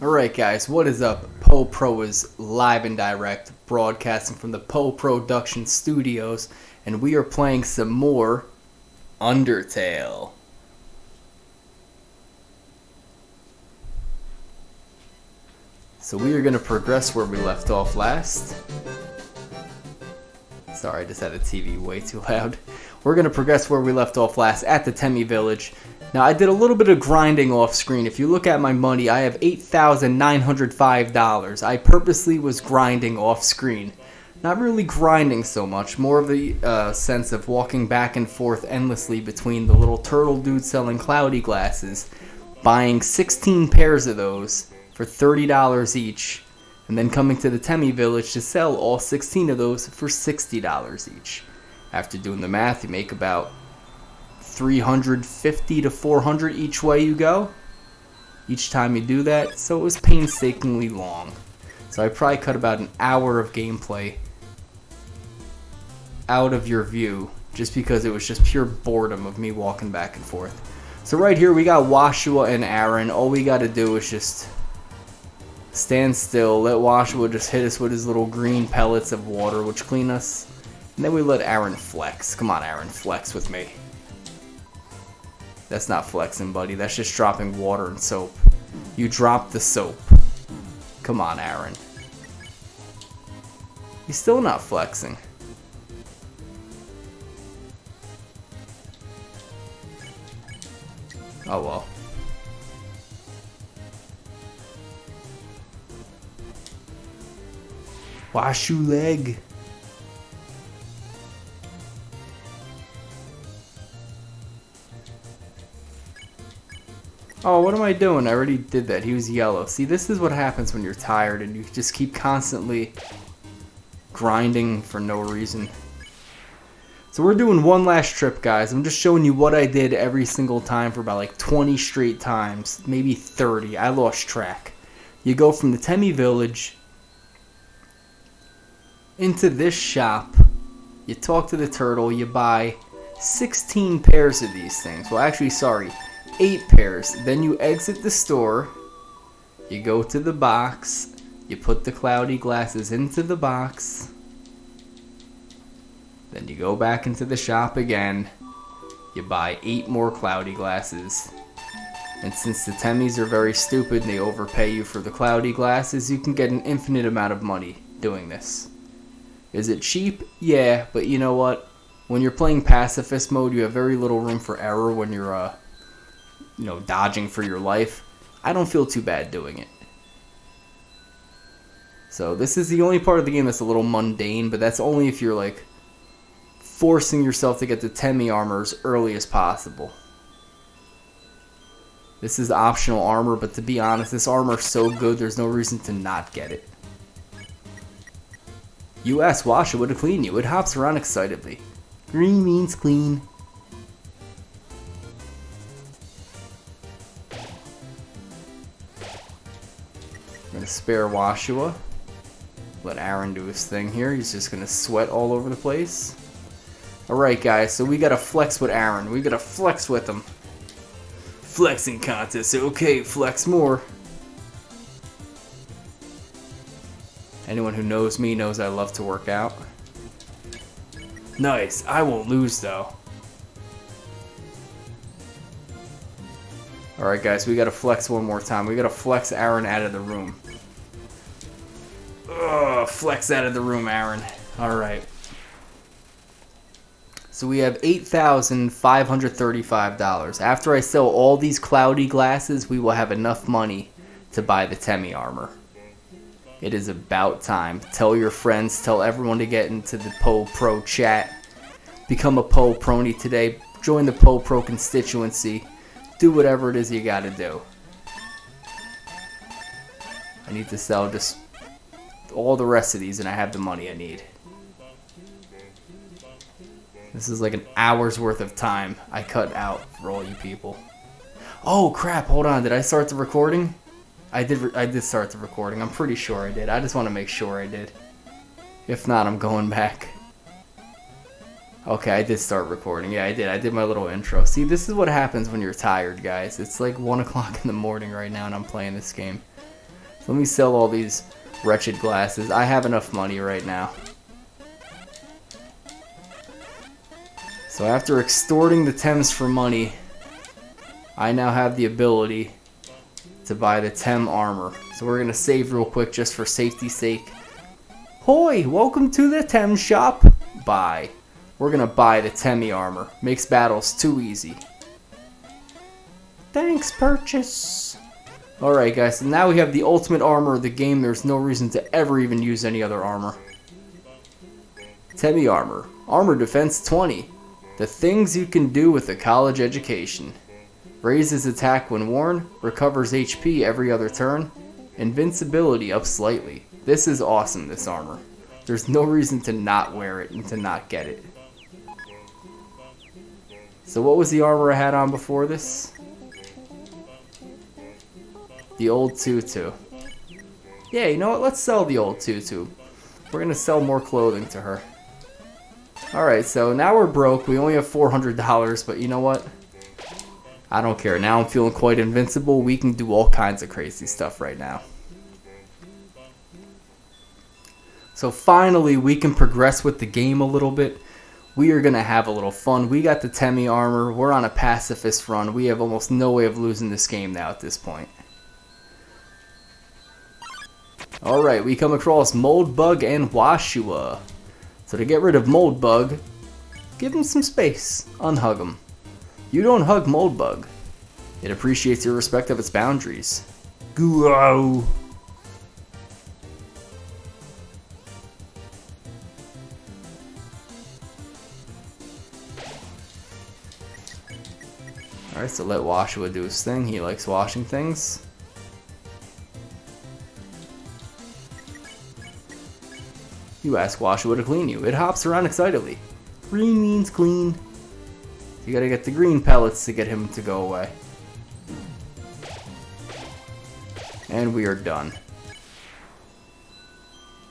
Alright guys, what is up? Poe Pro is live and direct, broadcasting from the POEPROductions studios, and we are playing some more Undertale. So we are going to progress where we left off last. Sorry, I just had the TV way too loud. We're going to progress where we left off last at the Temmie village. Now, I did a little bit of grinding off screen. If you look at my money, I have $8,905. I purposely was grinding off screen. Not really grinding so much, more of the sense of walking back and forth endlessly between the little turtle dude selling cloudy glasses, buying 16 pairs of those for $30 each, and then coming to the Temmie village to sell all 16 of those for $60 each. After doing the math, you make about 350 to 400 each way you go, each time you do that, so it was painstakingly long. So I probably cut about an hour of gameplay out of your view, just because it was just pure boredom of me walking back and forth. So right here we got Washua and Aaron. All we got to do is just stand still, let Washua just hit us with his little green pellets of water, which clean us, and then we let Aaron flex. Come on, Aaron, flex with me. That's not flexing, buddy. That's just dropping water and soap. You dropped the soap. Come on, Aaron. He's still not flexing. Oh well. Washu leg. Oh, what am I doing? I already did that. He was yellow. See, this is what happens when you're tired and you just keep constantly grinding for no reason. So we're doing one last trip, guys. I'm just showing you what I did every single time for about like 20 straight times. Maybe 30. I lost track. You go from the Temmie village into this shop. You talk to the turtle. You buy 16 pairs of these things. Well, actually, sorry. 8 pairs. Then you exit the store, you go to the box, you put the cloudy glasses into the box, then you go back into the shop again, you buy 8 more cloudy glasses, and since the Temmies are very stupid and they overpay you for the cloudy glasses, you can get an infinite amount of money doing this. Is it cheap? Yeah, but you know what? When you're playing pacifist mode, you have very little room for error when you're dodging for your life. I don't feel too bad doing it. So this is the only part of the game that's a little mundane, but that's only if you're like forcing yourself to get the Temmie armor as early as possible. This is optional armor, but to be honest, this armor is so good there's no reason to not get it. You ask Washua to clean you. It hops around excitedly. Green means clean. Gonna spare Washua. Let Aaron do his thing here. He's just gonna sweat all over the place. Alright guys, so we gotta flex with Aaron. We gotta flex with him. Flexing contest. Okay, flex more. Anyone who knows me knows I love to work out. Nice. I won't lose though. Alright guys, we gotta flex one more time. We gotta flex Aaron out of the room. Ugh, flex out of the room, Aaron. Alright. So we have $8,535. After I sell all these cloudy glasses, we will have enough money to buy the Temmie armor. It is about time. Tell your friends, tell everyone to get into the Poe Pro chat. Become a Poe Prony today. Join the Poe Pro constituency. Do whatever it is you gotta do. I need to sell just all the rest of these and I have the money I need. This is like an hour's worth of time I cut out for all you people. Oh crap, hold on, did I start the recording? I did start the recording, I'm pretty sure I did. I just want to make sure I did. If not, I'm going back. Okay, I did start recording. Yeah, I did. I did my little intro. See, this is what happens when you're tired, guys. It's like 1 o'clock in the morning right now and I'm playing this game. Let me sell all these wretched glasses. I have enough money right now. So after extorting the Thames for money, I now have the ability to buy the Tem armor. So we're going to save real quick just for safety's sake. Hoi, welcome to the Tem shop. Buy. We're going to buy the Temi armor. Makes battles too easy. Thanks, purchase. Alright guys, so now we have the ultimate armor of the game. There's no reason to ever even use any other armor. Temi armor. Armor defense 20. The things you can do with a college education. Raises attack when worn. Recovers HP every other turn. Invincibility up slightly. This is awesome, this armor. There's no reason to not wear it and to not get it. So what was the armor I had on before this? The old tutu. Yeah, you know what? Let's sell the old tutu. We're going to sell more clothing to her. Alright, so now we're broke. We only have $400, but you know what? I don't care. Now I'm feeling quite invincible. We can do all kinds of crazy stuff right now. So finally, we can progress with the game a little bit. We are going to have a little fun. We got the Temi armor. We're on a pacifist run. We have almost no way of losing this game now at this point. Alright, we come across Moldbug and Washua. So to get rid of Moldbug, give him some space. Unhug him. You don't hug Moldbug. It appreciates your respect of its boundaries. Guau. Alright, so let Washua do his thing. He likes washing things. You ask Washua to clean you. It hops around excitedly. Green means clean. You gotta get the green pellets to get him to go away. And we are done.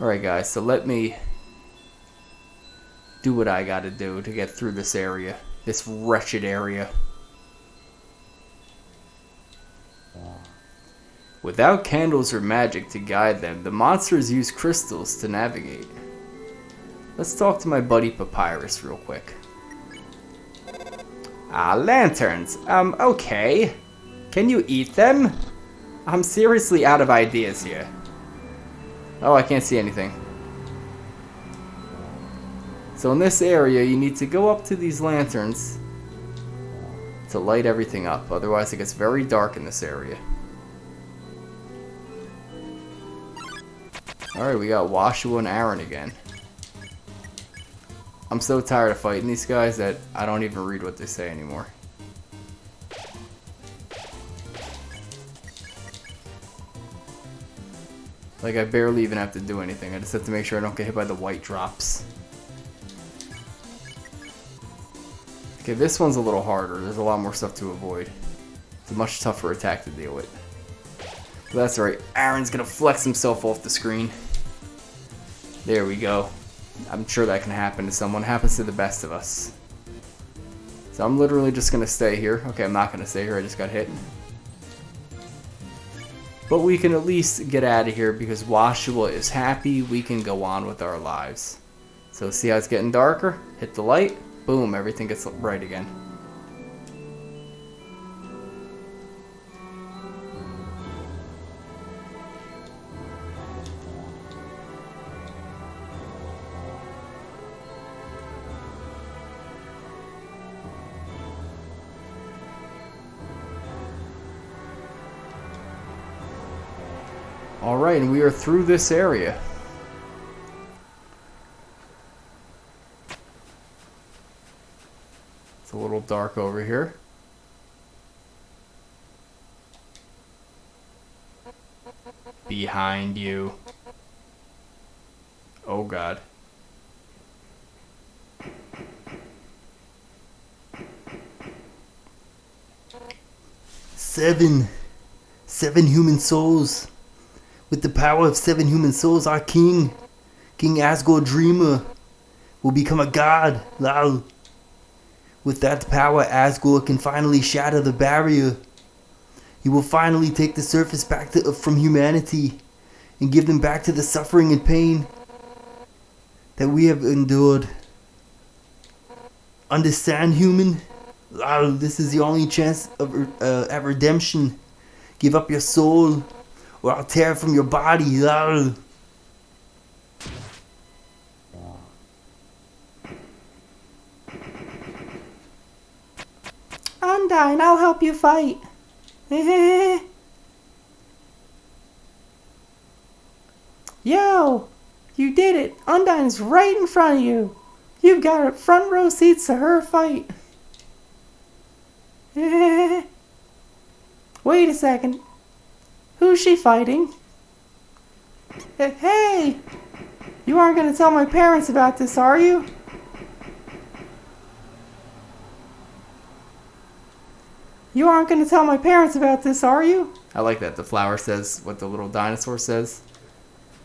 Alright guys, so let me do what I gotta do to get through this area. This wretched area. Without candles or magic to guide them, the monsters use crystals to navigate. Let's talk to my buddy Papyrus real quick. Lanterns. Okay. Can you eat them? I'm seriously out of ideas here. Oh, I can't see anything. So in this area, you need to go up to these lanterns to light everything up. Otherwise, it gets very dark in this area. Alright, we got Washua and Aaron again. I'm so tired of fighting these guys that I don't even read what they say anymore. Like, I barely even have to do anything. I just have to make sure I don't get hit by the white drops. Okay, this one's a little harder. There's a lot more stuff to avoid. It's a much tougher attack to deal with. But that's right. Aaron's gonna flex himself off the screen. There we go. I'm sure that can happen to someone. It happens to the best of us. So I'm literally just gonna stay here. Okay, I'm not gonna stay here. I just got hit. But we can at least get out of here because Washua is happy. We can go on with our lives. So see how it's getting darker? Hit the light. Boom, everything gets bright again. Alright, and we are through this area. It's a little dark over here. Behind you. Oh god. Seven human souls. With the power of 7 human souls, our king, King Asgore Dreamer, will become a god. Lol. With that power, Asgore can finally shatter the barrier. He will finally take the surface back from humanity. and give them back to the suffering and pain that we have endured. Understand, human? This is the only chance of at redemption. Give up your soul, or I'll tear it from your body. Undyne, I'll help you fight. Yo, you did it. Undyne's right in front of you. You've got front row seats to her fight. Wait a second. Who's she fighting? Hey! You aren't going to tell my parents about this, are you? You aren't going to tell my parents about this, are you? I like that the flower says what the little dinosaur says.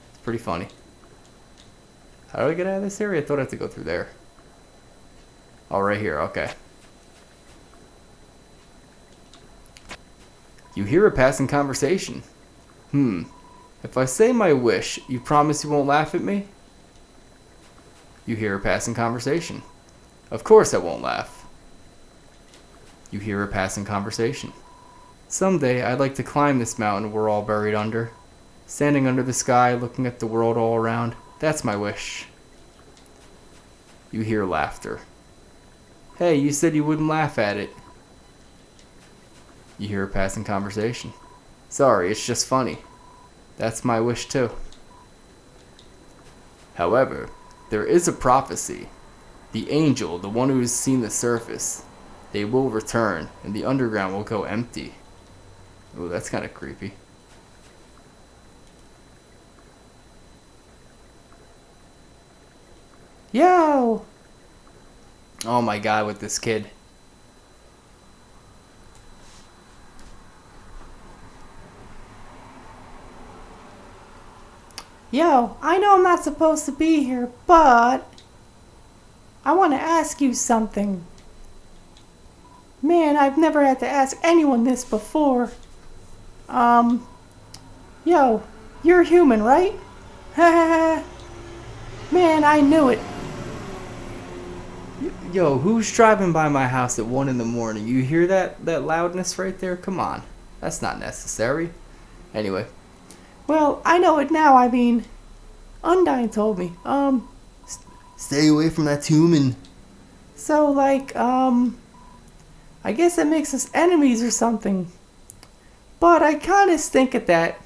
It's pretty funny. How do I get out of this area? I thought I had to go through there. Oh, right here. Okay. You hear a passing conversation. If I say my wish, you promise you won't laugh at me? You hear a passing conversation. Of course I won't laugh. You hear a passing conversation. Someday I'd like to climb this mountain we're all buried under. Standing under the sky, looking at the world all around. That's my wish. You hear laughter. Hey, you said you wouldn't laugh at it. You hear a passing conversation. Sorry, it's just funny. That's my wish too. However, there is a prophecy. The angel, the one who has seen the surface, they will return and the underground will go empty. Ooh, that's kind of creepy. Yo! Oh my god, with this kid. Yo, I know I'm not supposed to be here, but I want to ask you something. Man, I've never had to ask anyone this before. Yo, you're human, right? Man, I knew it. Yo, who's driving by my house at 1 in the morning? You hear that loudness right there? Come on. That's not necessary. Anyway. Well, I know it now. I mean, Undyne told me. Stay away from that human. So, like, I guess it makes us enemies or something. But I kinda stink at that.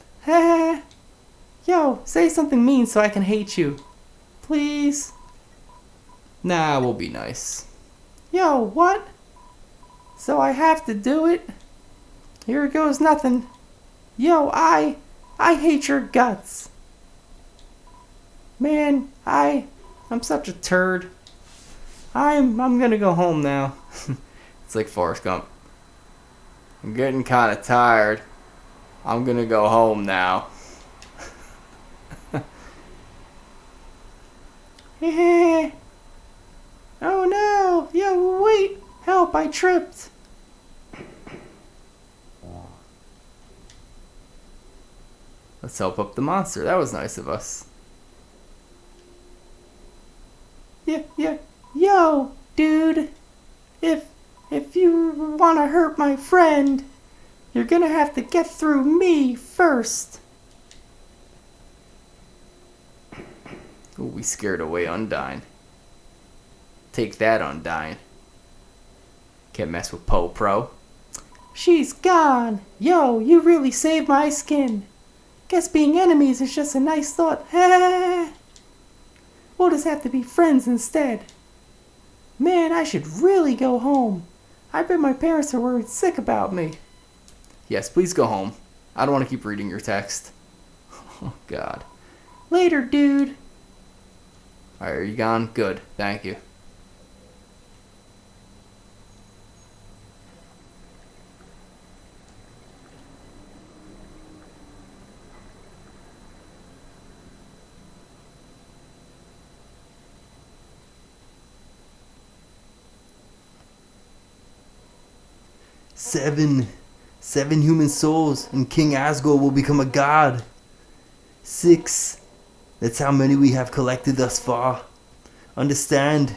Yo, say something mean so I can hate you. Please? Nah, we'll be nice. Yo, what? So I have to do it? Here goes nothing. Yo, I hate your guts. Man, I'm such a turd. I'm gonna go home now. It's like Forrest Gump. I'm getting kind of tired. I'm gonna go home now. Oh no! Yo, wait! Help, I tripped. Let's help up the monster. That was nice of us. Yeah. Yo, dude. If you want to hurt my friend, you're gonna have to get through me first. Ooh, we scared away Undyne. Take that, Undyne. Can't mess with Poe Pro. She's gone. Yo, you really saved my skin. Guess being enemies is just a nice thought. We'll just have to be friends instead. Man, I should really go home. I bet my parents are worried sick about me. Yes, please go home. I don't want to keep reading your text. Oh, God. Later, dude. Alright, are you gone? Good, thank you. Seven human souls, and King Asgore will become a god. 6. That's how many we have collected thus far. Understand,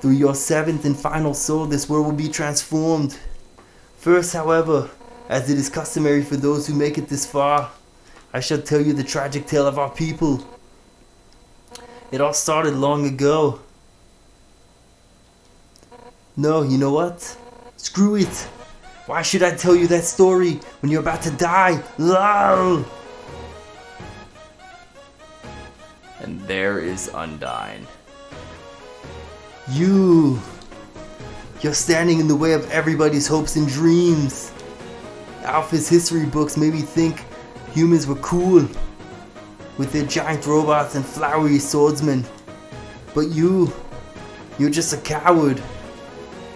through your 7th and final soul, this world will be transformed. First, however, as it is customary for those who make it this far, I shall tell you the tragic tale of our people. It all started long ago. No, you know what? Screw it. Why should I tell you that story when you're about to die? LOL! And there is Undyne. You're standing in the way of everybody's hopes and dreams. Alpha's history books made me think humans were cool with their giant robots and flowery swordsmen. But you're just a coward,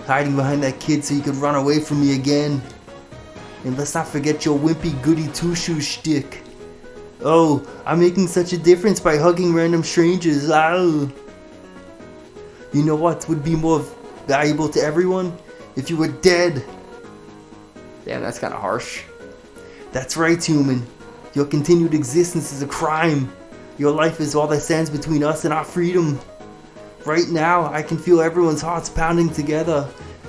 hiding behind that kid so you could run away from me again. And let's not forget your wimpy goody two-shoes shtick. Oh, I'm making such a difference by hugging random strangers. Ow. You know what would be more valuable to everyone? If you were dead. Damn, that's kind of harsh. That's right, human. Your continued existence is a crime. Your life is all that stands between us and our freedom. Right now, I can feel everyone's hearts pounding together.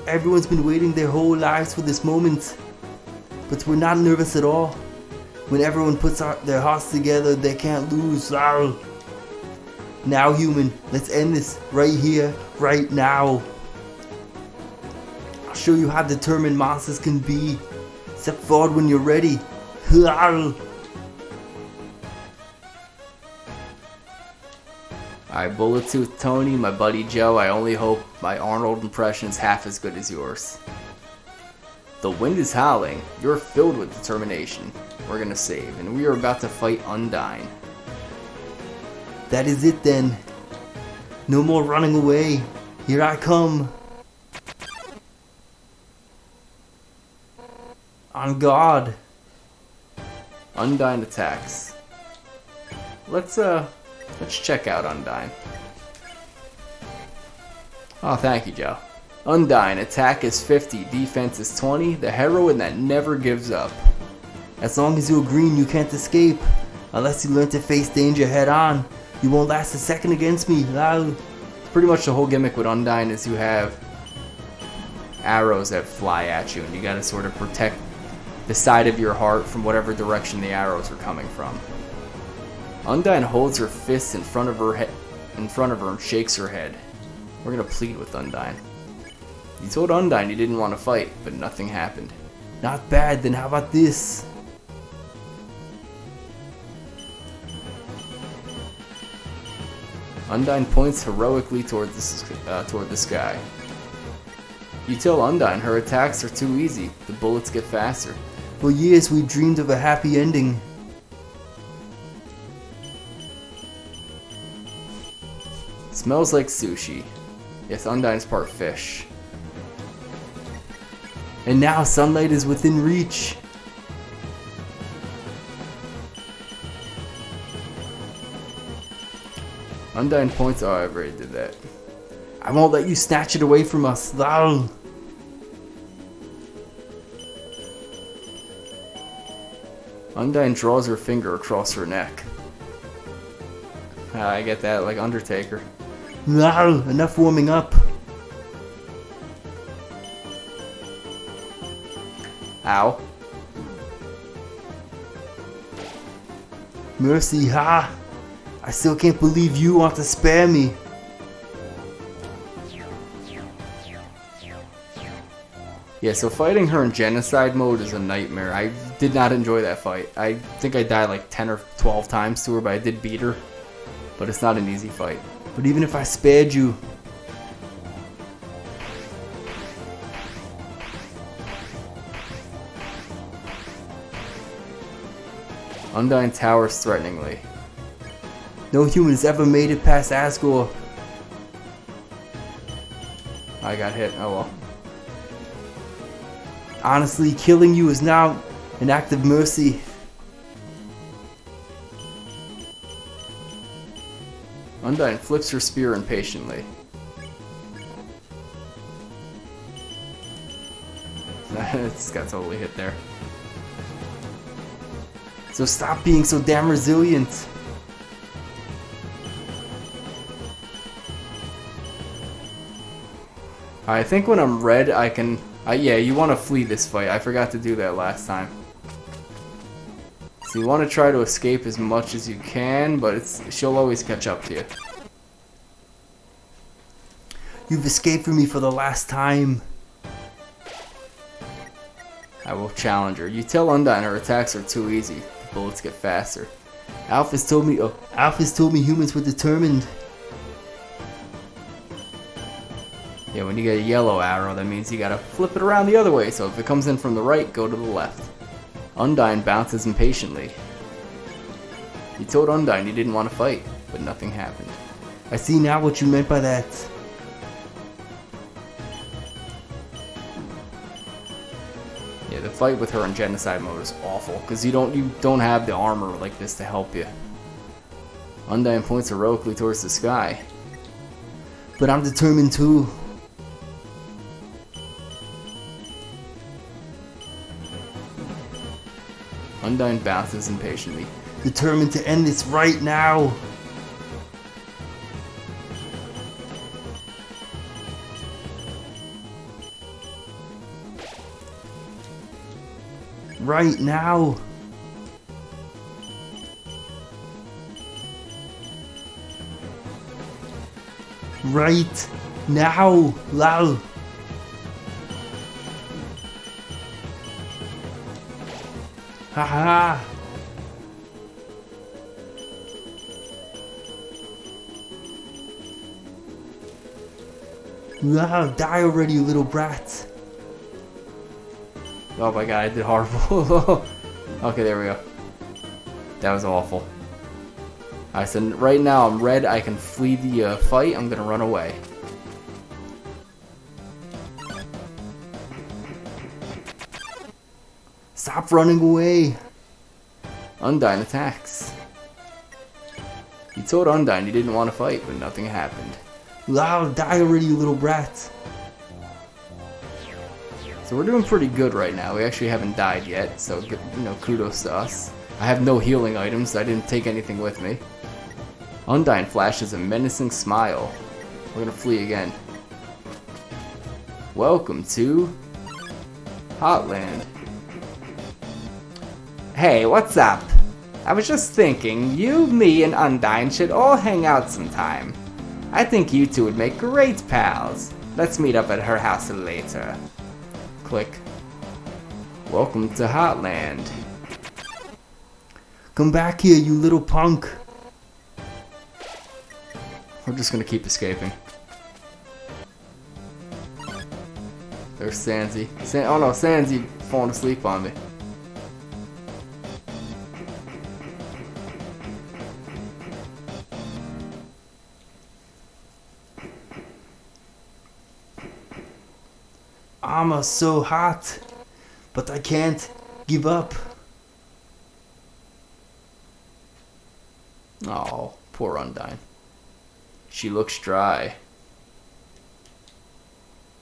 Everyone's been waiting their whole lives for this moment. But we're not nervous at all. When everyone puts their hearts together, they can't lose. Now, human, let's end this right here, right now. I'll show you how determined monsters can be. Step forward when you're ready. Alright, Bullet Tooth Tony, my buddy Joe, I only hope my Arnold impression's half as good as yours. The wind is howling. You're filled with determination. We're gonna save, and we are about to fight Undyne. That is it then. No more running away. Here I come. On guard. Undyne attacks. Let's check out Undyne. Oh, thank you, Joe. Undyne, attack is 50, defense is 20, the heroine that never gives up. As long as you're green, you can't escape. Unless you learn to face danger head on. You won't last a second against me. Pretty much the whole gimmick with Undyne is you have arrows that fly at you, and you gotta sort of protect the side of your heart from whatever direction the arrows are coming from. Undyne holds her fists in front of her and shakes her head. We're gonna plead with Undyne. You told Undyne you didn't want to fight, but nothing happened. Not bad, then how about this? Undyne points heroically toward the sky. You tell Undyne her attacks are too easy, the bullets get faster. For years we dreamed of a happy ending. Smells like sushi. Yes, Undyne's part fish. And now sunlight is within reach. Undyne points. Oh, I already did that. I won't let you snatch it away from us. Undyne draws her finger across her neck. I get that, like Undertaker. Enough warming up. Ow. Mercy, ha! I still can't believe you want to spare me. Yeah, so fighting her in genocide mode is a nightmare. I did not enjoy that fight. I think I died like 10 or 12 times to her, but I did beat her. But it's not an easy fight. But even if I spared you... Undyne towers threateningly. No human has ever made it past Asgore. I got hit, oh well. Honestly, killing you is now an act of mercy. Undyne flips her spear impatiently. It's got totally hit there. So stop being so damn resilient. I think when I'm red, I can... yeah, you want to flee this fight. I forgot to do that last time. So you want to try to escape as much as you can, but she'll always catch up to you. You've escaped from me for the last time. I will challenge her. You tell Undyne her attacks are too easy. The bullets get faster. Alphys told me humans were determined. Yeah, when you get a yellow arrow, that means you gotta flip it around the other way. So if it comes in from the right, go to the left. Undyne bounces impatiently. You told Undyne you didn't want to fight, but nothing happened. I see now what you meant by that. Yeah, the fight with her in genocide mode is awful because you don't have the armor like this to help you. Undyne points heroically towards the sky. But I'm determined too. Undyne bounces impatiently. Determined to end this right now. Right now. Right now, lol. Haha. Wow, die already, you little brat. Oh my god, I did horrible. Okay, there we go. That was awful. Alright, so right now I'm red. I can flee the fight. I'm gonna run away. Stop running away. Undyne attacks. You told Undyne you didn't want to fight, but nothing happened. Wow, die already, you little brat. So we're doing pretty good right now. We actually haven't died yet, so kudos to us. I have no healing items. I didn't take anything with me. Undyne flashes a menacing smile. We're gonna flee again. Welcome to Hotland. Hey, what's up? I was just thinking, you, me, and Undyne should all hang out sometime. I think you two would make great pals. Let's meet up at her house later. Click. Welcome to Hotland. Come back here, you little punk. We're just gonna keep escaping. There's Sansi. Oh no, Sansi falling asleep on me. I'm so hot, but I can't give up. Oh, poor Undyne. She looks dry.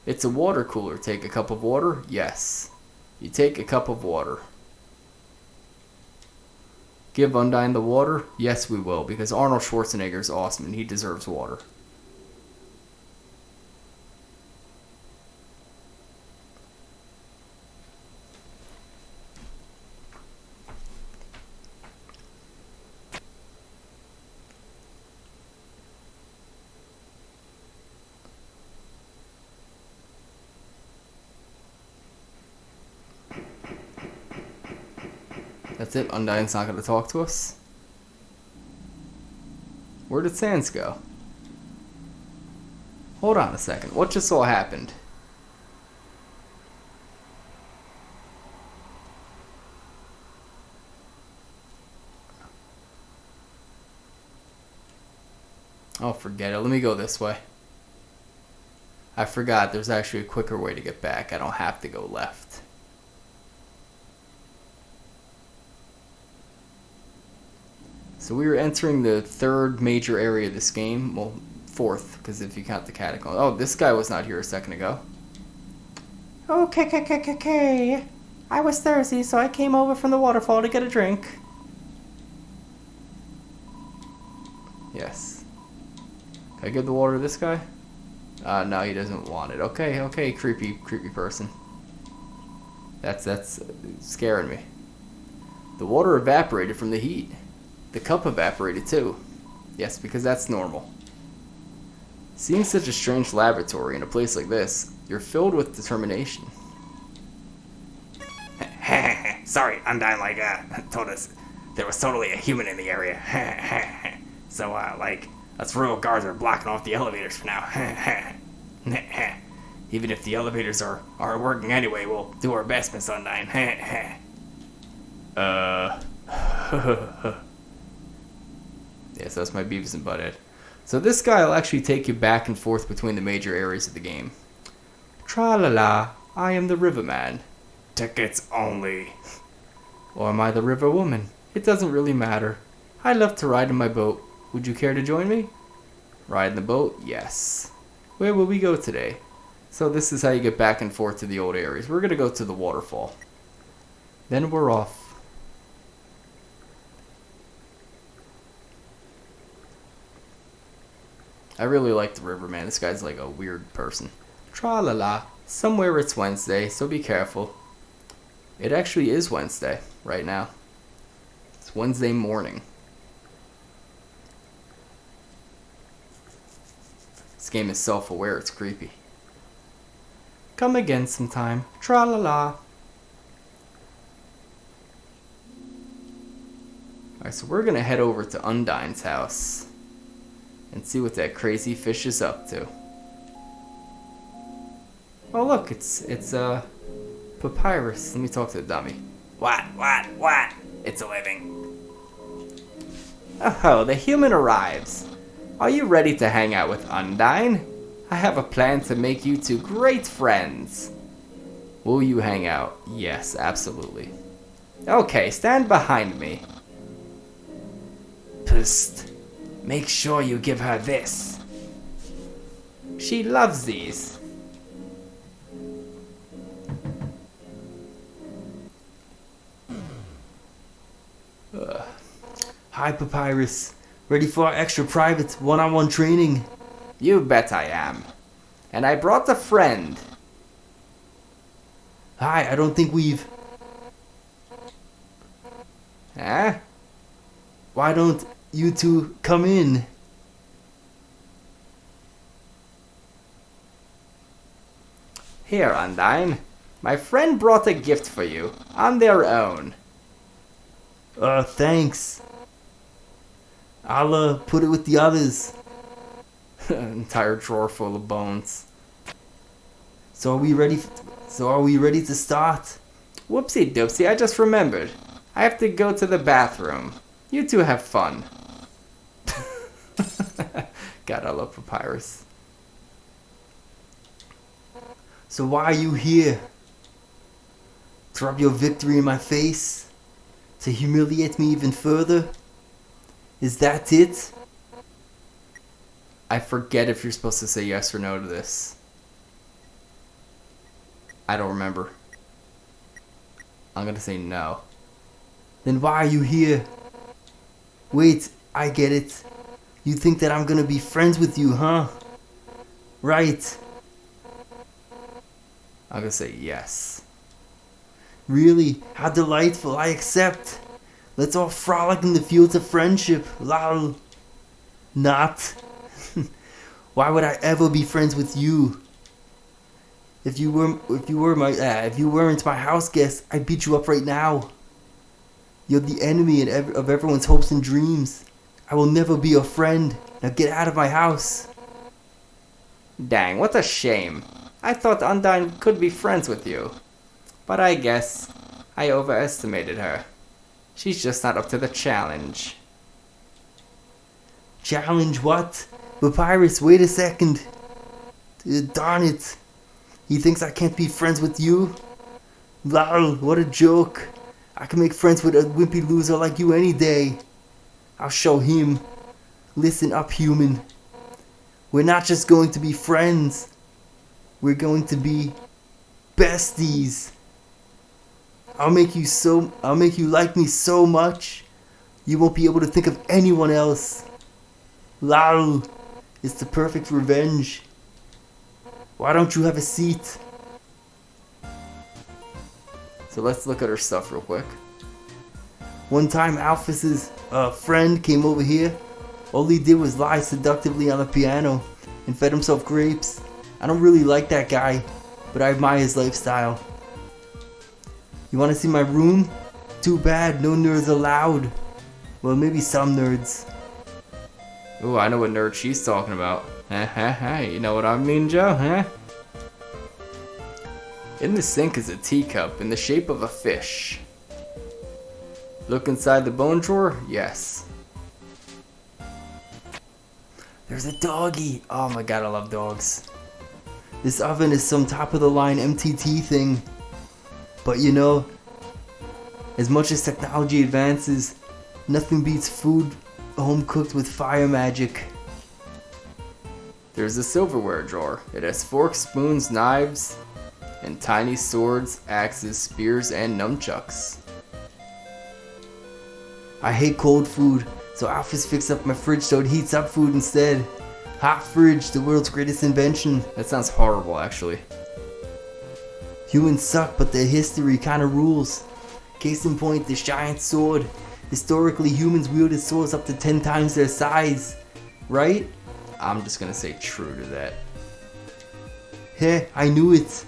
It's a water cooler. Take a cup of water? Yes. You take a cup of water. Give Undyne the water? Yes, we will, because Arnold Schwarzenegger is awesome and he deserves water. That's it? Undyne's not going to talk to us? Where did Sans go? Hold on a second. What just all happened? Oh, forget it. Let me go this way. I forgot there's actually a quicker way to get back. I don't have to go left. So we are entering the third major area of this game. Well, fourth, because if you count the catacombs. Oh, this guy was not here a second ago. Okay. I was thirsty, so I came over from the waterfall to get a drink. Can I give the water to this guy? No, he doesn't want it. Okay, creepy person. That's scaring me. The water evaporated from the heat. The cup evaporated too. Yes, because that's normal. Seeing such a strange laboratory in a place like this, you're filled with determination. Sorry, Undyne, told us there was totally a human in the area. So, us royal guards are blocking off the elevators for now. Even if the elevators are working anyway, we'll do our best, Miss Undyne. Yes, that's my Beavis and Butthead. So this guy will actually take you back and forth between the major areas of the game. Tra-la-la, I am the Riverman. Tickets only. Or am I the River Woman? It doesn't really matter. I love to ride in my boat. Would you care to join me? Ride in the boat? Yes. Where will we go today? So this is how you get back and forth to the old areas. We're going to go to the waterfall. Then we're off. I really like the Riverman. This guy's like a weird person. Tra-la-la. Somewhere it's Wednesday, so be careful. It actually is Wednesday right now. It's Wednesday morning. This game is self-aware. It's creepy. Come again sometime. Tra-la-la. Alright, so we're gonna head over to Undyne's house and see what that crazy fish is up to. Oh look, it's Papyrus. Let me talk to the dummy. What? It's a living. Oh, the human arrives. Are you ready to hang out with Undyne? I have a plan to make you two great friends. Will you hang out? Yes, absolutely. Okay, stand behind me. Psst. Make sure you give her this. She loves these. Hi, Papyrus. Ready for our extra private one-on-one training? You bet I am. And I brought a friend. Hi, I don't think we've... Huh? Why don't you two come in? Here, Undyne. My friend brought a gift for you, on their own. Thanks. I'll, put it with the others. Entire drawer full of bones. So are we ready to start? Whoopsie doopsie, I just remembered. I have to go to the bathroom. You two have fun. God, I love Papyrus. So why are you here? To rub your victory in my face? To humiliate me even further? Is that it? I forget if you're supposed to say yes or no to this. I don't remember. I'm gonna say no. Then why are you here? Wait, I get it. You think that I'm gonna be friends with you, huh? Right. I'm gonna say yes. Really? How delightful. I accept. Let's all frolic in the fields of friendship. Lol. Not. Why would I ever be friends with you? If you weren't my house guest, I'd beat you up right now. You're the enemy of everyone's hopes and dreams. I will never be your friend. Now get out of my house. Dang, what a shame. I thought Undyne could be friends with you. But I guess I overestimated her. She's just not up to the challenge. Challenge what? Papyrus, wait a second. Darn it. He thinks I can't be friends with you? Lol, what a joke. I can make friends with a wimpy loser like you any day. I'll show him. Listen up, human. We're not just going to be friends. We're going to be besties. I'll make you like me so much, you won't be able to think of anyone else. Lol. It's the perfect revenge. Why don't you have a seat? So let's look at her stuff real quick. One time Alphys's friend came over here. All he did was lie seductively on the piano and fed himself grapes. I don't really like that guy, but I admire his lifestyle. You want to see my room? Too bad, no nerds allowed. Well, maybe some nerds. Ooh, I know what nerd she's talking about. You know what I mean, Joe, huh? In the sink is a teacup in the shape of a fish. Look inside the bone drawer? Yes. There's a doggy. Oh my god, I love dogs. This oven is some top of the line MTT thing. But you know, as much as technology advances, nothing beats food home cooked with fire magic. There's a silverware drawer. It has forks, spoons, knives, and tiny swords, axes, spears, and nunchucks. I hate cold food, so Alphys fixed up my fridge so it heats up food instead. Hot fridge, the world's greatest invention. That sounds horrible, actually. Humans suck, but their history kinda rules. Case in point, this giant sword. Historically, humans wielded swords up to 10 times their size. Right? I'm just gonna say true to that. Heh, I knew it.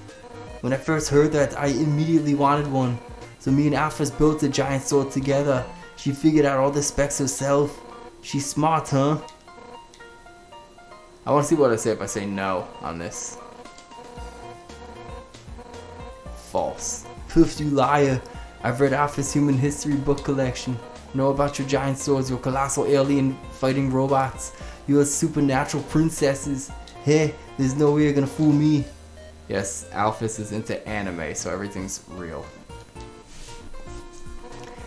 When I first heard that, I immediately wanted one. So me and Alphys built a giant sword together. She figured out all the specs herself. She's smart, huh? I want to see what I say if I say no on this. False. Poof, you liar. I've read Alphys Human History book collection. Know about your giant swords, your colossal alien fighting robots, your supernatural princesses. Hey, there's no way you're gonna fool me. Yes, Alphys is into anime, so everything's real.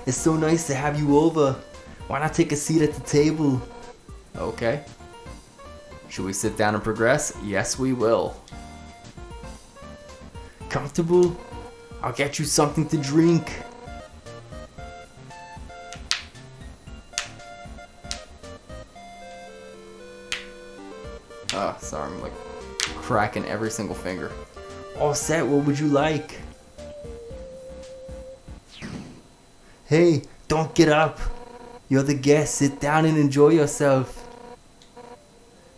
It's so nice to have you over. Why not take a seat at the table? Okay. Should we sit down and progress? Yes, we will. Comfortable? I'll get you something to drink. Oh, sorry, I'm like cracking every single finger. All set, what would you like? Hey, don't get up. You're the guest, sit down and enjoy yourself.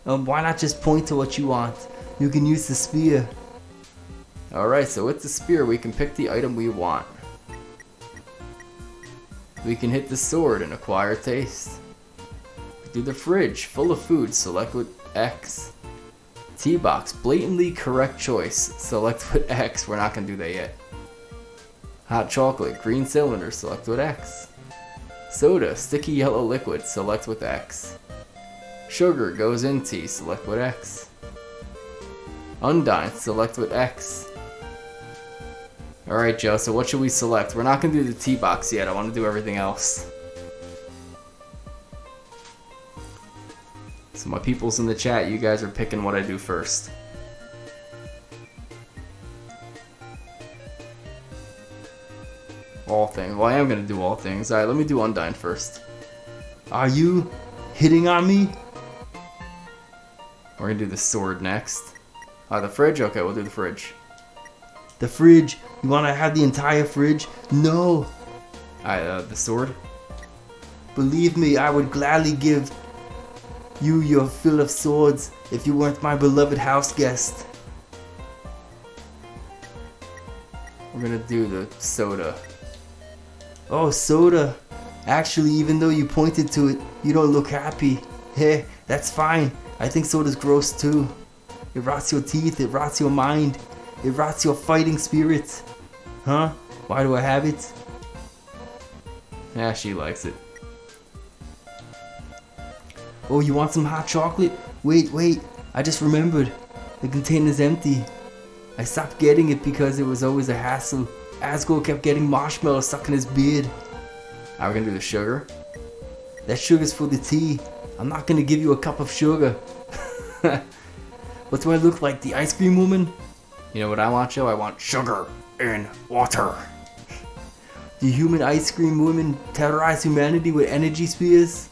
Why not just point to what you want? You can use the spear. Alright, so with the spear we can pick the item we want. We can hit the sword and acquire taste. Do the fridge, full of food, select with X. Tea box, blatantly correct choice, select with X, we're not gonna do that yet. Hot chocolate, green cylinder, select with X. Soda, sticky yellow liquid, select with X. Sugar goes in tea, select with X. Undyne, select with X. Alright Joe, so what should we select? We're not gonna do the tea box yet, I wanna do everything else. So my peoples in the chat, you guys are picking what I do first. All things. Well, I am going to do all things. Alright, let me do Undyne first. Are you hitting on me? We're going to do the sword next. The fridge? Okay, we'll do the fridge. The fridge? You want to have the entire fridge? No. Alright, the sword? Believe me, I would gladly give you your fill of swords if you weren't my beloved house guest. We're going to do the soda. Oh, soda. Actually, even though you pointed to it, you don't look happy. Hey, that's fine. I think soda's gross too. It rots your teeth, it rots your mind, it rots your fighting spirit. Huh? Why do I have it? Yeah, she likes it. Oh, you want some hot chocolate? Wait, I just remembered. The container's empty. I stopped getting it because it was always a hassle. Asgore kept getting marshmallows stuck in his beard. We're gonna do the sugar. That sugar's for the tea. I'm not gonna give you a cup of sugar. What do I look like, the ice cream woman? You know what I want, Joe? I want Sugar in water. The human ice cream women terrorize humanity with energy spears?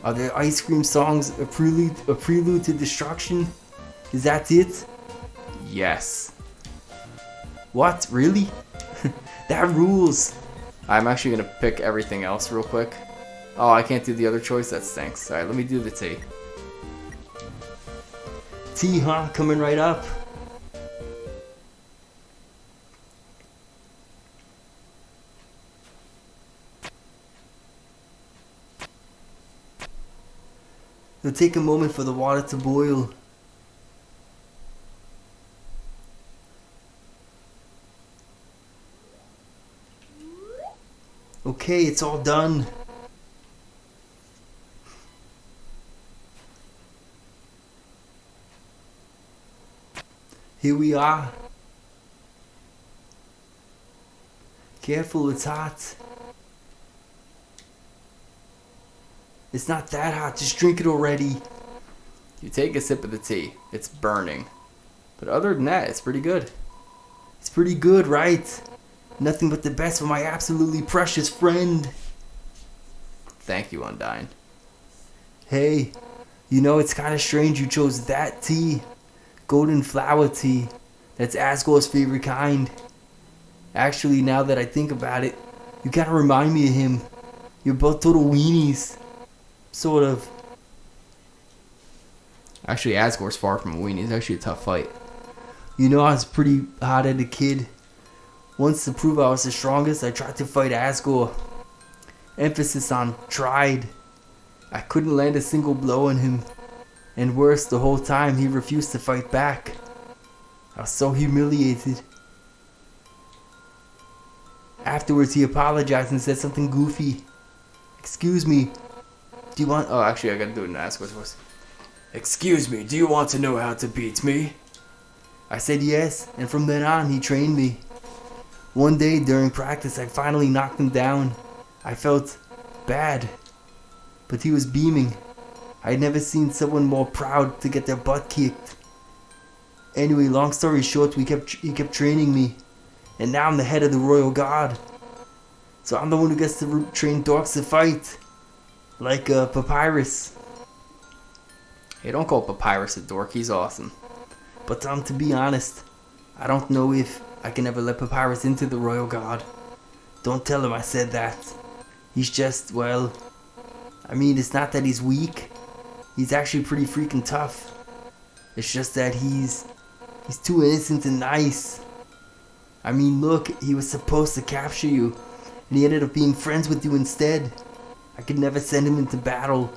Are the ice cream songs a prelude to destruction? Is that it? Yes. What? Really? That rules. I'm actually gonna pick everything else real quick. Oh, I can't do the other choice? That stinks. Alright, let me do the tea. Tea, huh? Coming right up. It'll take a moment for the water to boil. Okay, it's all done. Here we are. Careful, it's hot. It's not that hot, just drink it already. You take a sip of the tea. It's burning. But other than that, it's pretty good. It's pretty good, right? Nothing but the best for my absolutely precious friend. Thank you, Undyne. Hey, you know it's kinda strange you chose that tea. Golden flower tea. That's Asgore's favorite kind. Actually, now that I think about it, you kinda remind me of him. You're both total weenies. Sort of. Actually, Asgore's far from a weenie. It's actually a tough fight. You know, I was pretty hot-headed kid. Once to prove I was the strongest, I tried to fight Asgore. Emphasis on tried. I couldn't land a single blow on him. And worse, the whole time he refused to fight back. I was so humiliated. Afterwards, he apologized and said something goofy. Excuse me, do you want... Oh, actually, I gotta do it in Asgore's voice. Excuse me, do you want to know how to beat me? I said yes, and from then on, he trained me. One day during practice, I finally knocked him down. I felt bad, but he was beaming. I had never seen someone more proud to get their butt kicked. Anyway, long story short, he kept training me, and now I'm the head of the Royal Guard. So I'm the one who gets to train dogs to fight, like Papyrus. Hey, don't call Papyrus a dork. He's awesome. But to be honest, I don't know if I can ever let Papyrus into the Royal Guard. Don't tell him I said that. He's just, well, I mean, it's not that he's weak. He's actually pretty freaking tough. It's just that he's too innocent and nice. I mean, look, he was supposed to capture you, and he ended up being friends with you instead. I could never send him into battle.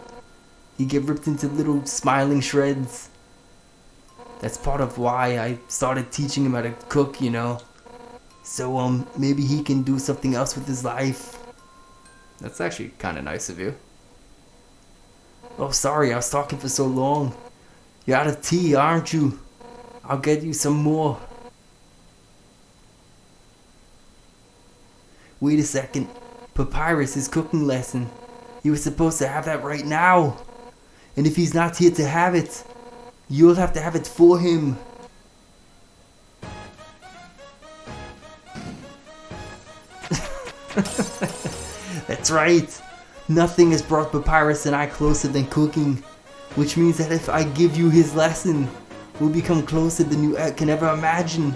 He'd get ripped into little smiling shreds. That's part of why I started teaching him how to cook, you know. So, maybe he can do something else with his life. That's actually kind of nice of you. Oh, sorry, I was talking for so long. You're out of tea, aren't you? I'll get you some more. Wait a second. Papyrus, his cooking lesson. He was supposed to have that right now. And if he's not here to have it, you'll have to have it for him. That's right. Nothing has brought Papyrus and I closer than cooking. Which means that if I give you his lesson, we'll become closer than you can ever imagine.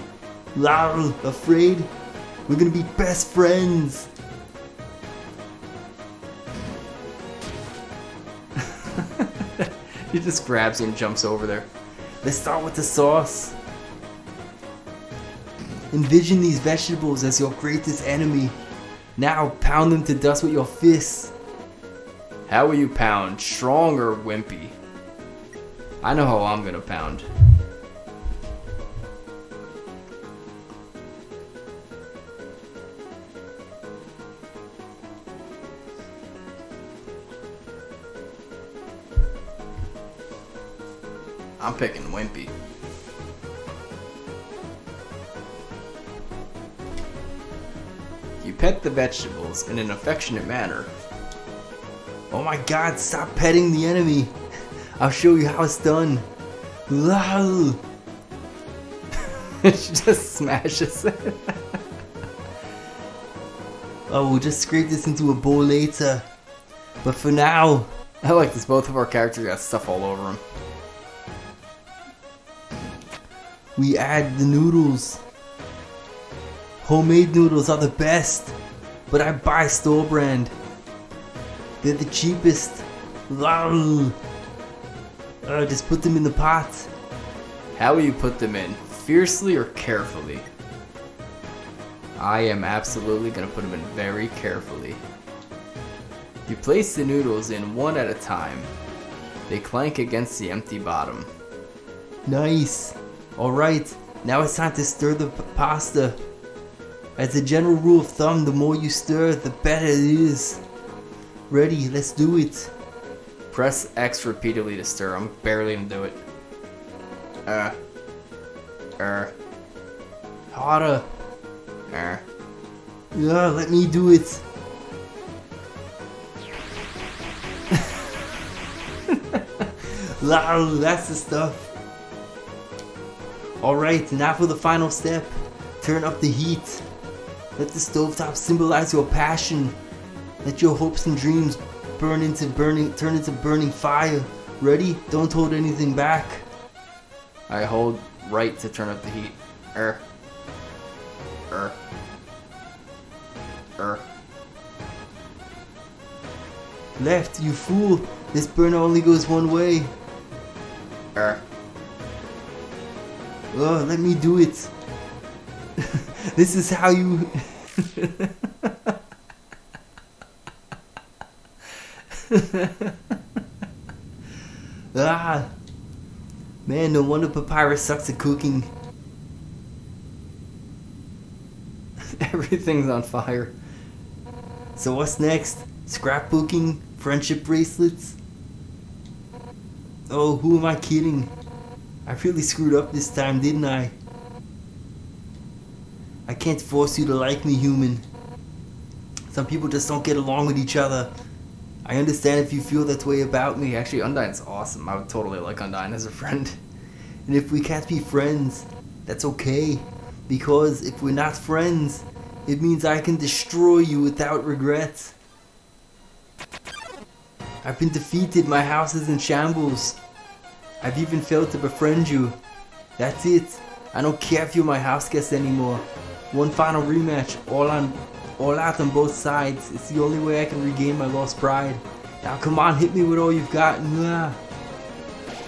Lol, afraid? We're gonna be best friends. He just grabs you and jumps over there. Let's start with the sauce. Envision these vegetables as your greatest enemy. Now pound them to dust with your fists. How will you pound? Strong or wimpy? I know how I'm gonna pound. I'm picking wimpy. You pet the vegetables in an affectionate manner. Oh my god, stop petting the enemy. I'll show you how it's done. Lol. She just smashes it. Oh, we'll just scrape this into a bowl later. But for now, I like this. Both of our characters got stuff all over them. We add the noodles. Homemade noodles are the best, but I buy store brand. They're the cheapest. Just put them in the pot. How will you put them in? Fiercely or carefully? I am absolutely going to put them in very carefully. You place the noodles in one at a time. They clank against the empty bottom. Nice. Alright, now it's time to stir the pasta. As a general rule of thumb, the more you stir, the better it is. Ready, let's do it. Press X repeatedly to stir. I'm barely gonna do it. Harder. Yeah, let me do it. That's the stuff. Alright, now for the final step. Turn up the heat. Let the stovetop symbolize your passion. Let your hopes and dreams turn into burning fire. Ready? Don't hold anything back. I hold right to turn up the heat. Left, you fool. This burner only goes one way. Let me do it. This is how you... Man, no wonder Papyrus sucks at cooking. Everything's on fire. So what's next? Scrapbooking? Friendship bracelets? Oh, who am I kidding? I really screwed up this time, didn't I? I can't force you to like me, human. Some people just don't get along with each other. I understand if you feel that way about me. Actually, Undyne's awesome. I would totally like Undyne as a friend. And if we can't be friends, that's okay. Because if we're not friends, it means I can destroy you without regret. I've been defeated, my house is in shambles. I've even failed to befriend you. That's it. I don't care if you're my house guest anymore. One final rematch, all out on both sides. It's the only way I can regain my lost pride. Now come on, hit me with all you've got. Nah.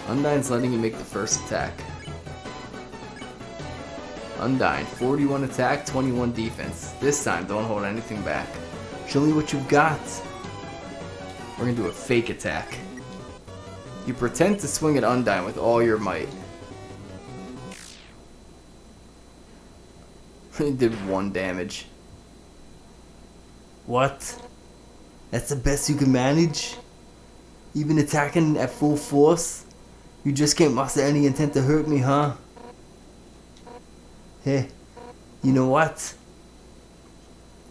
Undyne's letting you make the first attack. Undyne, 41 attack, 21 defense. This time, don't hold anything back. Show me what you've got. We're gonna do a fake attack. You pretend to swing at Undyne with all your might. He did 1 damage. What? That's the best you can manage? Even attacking at full force? You just can't muster any intent to hurt me, huh? Hey, you know what?